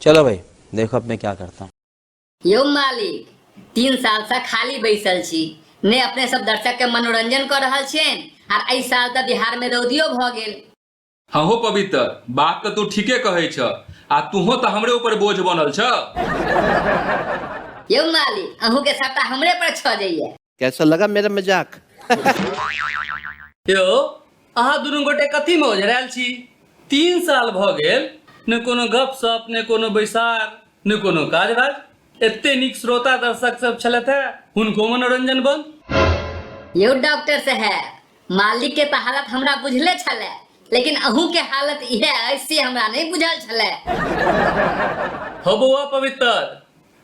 चलो भाई देखो अब मैं क्या करता हूँ। यौ मालिक 3 साल से खाली बैसल छी ने अपने सब दर्शक के मनोरंजन कर रहल छेन और एहि साल त बिहार में रौदियो भ गेल। हाँ हो पवित्र, बात तो तू ठीके कहे छ, आ तूहो तो हमरे ऊपर बोझ बनल छ। यौ मालिक अहू के सट्टा हमरे पर छ जाइए। कैसा लगा मेरा मजाक? यो अहाँ दुनू गोटे कथी में ओझरायल छी? 3 साल भ गेल, ने कोनो गप सप, ने कोनो बैसार, ने कोनो काज बाज। एते नीक श्रोता दर्शक सब छलथ है, हुनको मनोरंजन बंद। यौ डॉक्टर साहब, मालिक के त हालत हमरा बुझले छले, लेकिन अहू के हालत इहे ऐसे हमरा नहीं बुझल छले। हो बउआ पवित्र,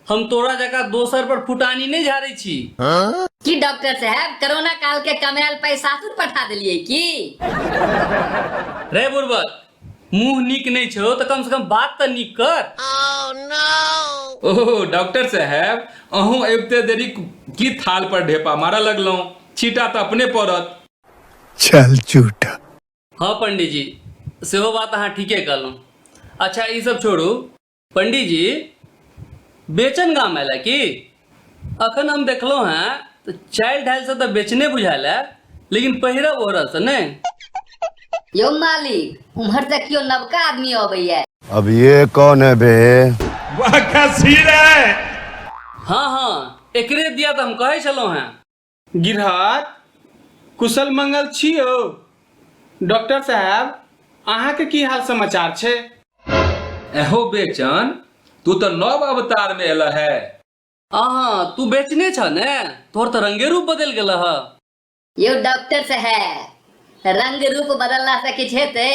हम तोरा जका दोसर पर फुटानी नहीं झाड़े छी। की डॉक्टर साहब कोरोना काल के कमायल पैसा सासुर पठा दिलिए की? रे बुर्बक, मुंह नीक नहीं छो तो कम से कम बात तो नीक कर। ओह डॉक्टर साहब, अहूँ अबते देरी की थाल पर ढेपा मारा लगलो, छीटा तो अपने पड़त। चल झूठा। हाँ पंडित जी, सेहो बात अहाँ ठीके कहलहुँ। अच्छा ये सब छोड़ू, पंडित जी बेचन गाम आयल की? अखन हम देखलो हैं तो चाइल्ड ढाल से तो बेचने बुझायल है, लेकिन पहिरब ओढ़ब से नहीं। यो मालिक उम्हर से क्यों नवका आदमी अबैया? अब ये कौन है बे? हाँ हाँ एकरे दिया तो हम कहे छलहुँ हैं। गिरहत कुशल मंगल छियो? डॉक्टर साहब अहाँ के की हाल समाचार छे? एहो बेचन, तू तो नव अवतार में एल है। हाँ तू बेचने छ ने, तोर तो रंगे रूप बदल गेल है। यो डॉक्टर साहब, रंग रूप बदलला से किछ हेते?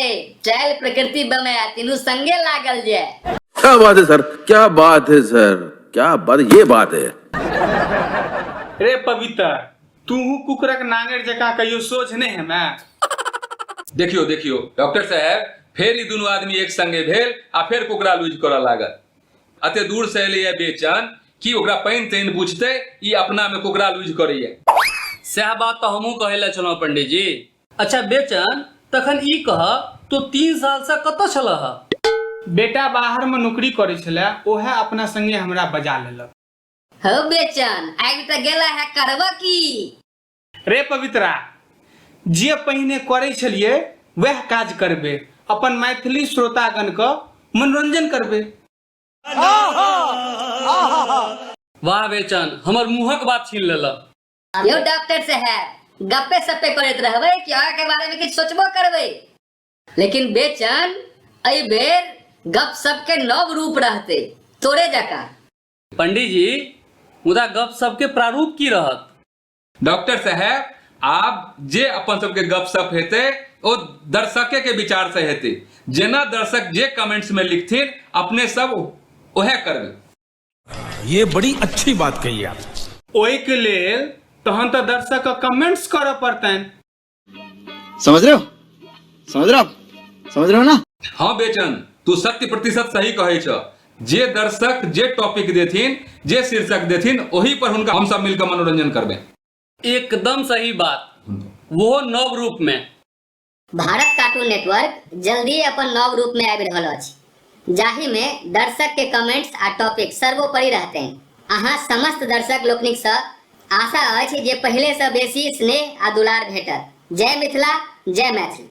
चाइल प्रकृति बमे तीनू संगे लागल जे। क्या बात है सर, क्या बात है सर, क्या बात, ये बात है। रे पवित्र, तू कुकरक नांगर जका कहियो सोच नहीं है मैं। देखियो देखियो डॉक्टर साहब, फिर ई दोनों आदमी एक संगे भेल आ फिर कुकरा लूज करऽ लागल। अते दूर से एलिए बेचन कि ओकरा पाइन ताइन पूछते, ई अपना में कुकरा लूज करैये। सह बात तो हमहू कहे ला छलहुँ पंडित जी। अच्छा बेचन, तखन ई कह तो 3 साल से कतऽ छलह? बेटा बाहर में नौकरी करे छले, ओहे अपना संगे हमरा बजा लेलक। हो बेचन आबि त गेला है करबा की? रे पवित्रा, जे पहिने करे छलिए वह काज करबे, अपन मैथिली श्रोतागण के मनोरंजन करबे। वाह बेचन, हमर मुँहक बात छीन लेलक। यो डॉक्टर साहब, गप्पे सप्पे करैत रहबै कि आगे के बारे में कुछ सोचबो करबै? लेकिन बेचन एहि बेर गप सप के नव रूप रहते तोरे जका। पंडित जी मुदा गप सबके प्रारूप की रहत? डॉक्टर साहब, आप जे अपन सबके गप सप हेते ओ दर्शके के विचार से हेते। जेना दर्शक जे कमेंट्स में लिखथिन अपने सब ओहे करबे। ये बड़ी अच्छी बात कही आप। ओहि के लेल तहन तो दर्शक के कमेंट्स करऽ पड़तन। समझ रहे हो, समझ रहे हो आप, समझ रहे हो ना? हाँ बेचन, तू 100% सही कहे छ। जे दर्शक जे टॉपिक देथिन, जे शीर्षक देथिन, ओही पर हुनका हम सब मिलकर मनोरंजन करबे। एकदम सही बात, वो नव रूप में। भारत कार्टून नेटवर्क जल्दी अपन नव रूप में आबि रहल अछि, जाहि में दर्शक के कमेंट्स आ टॉपिक सर्वोपरि रहते हैं। अहाँ समस्त दर्शक लोकनिक सँ आशा अछि जे पहले से बेसी स्नेह आ दुलार भेटत। जय मिथिला, जय मैथिली।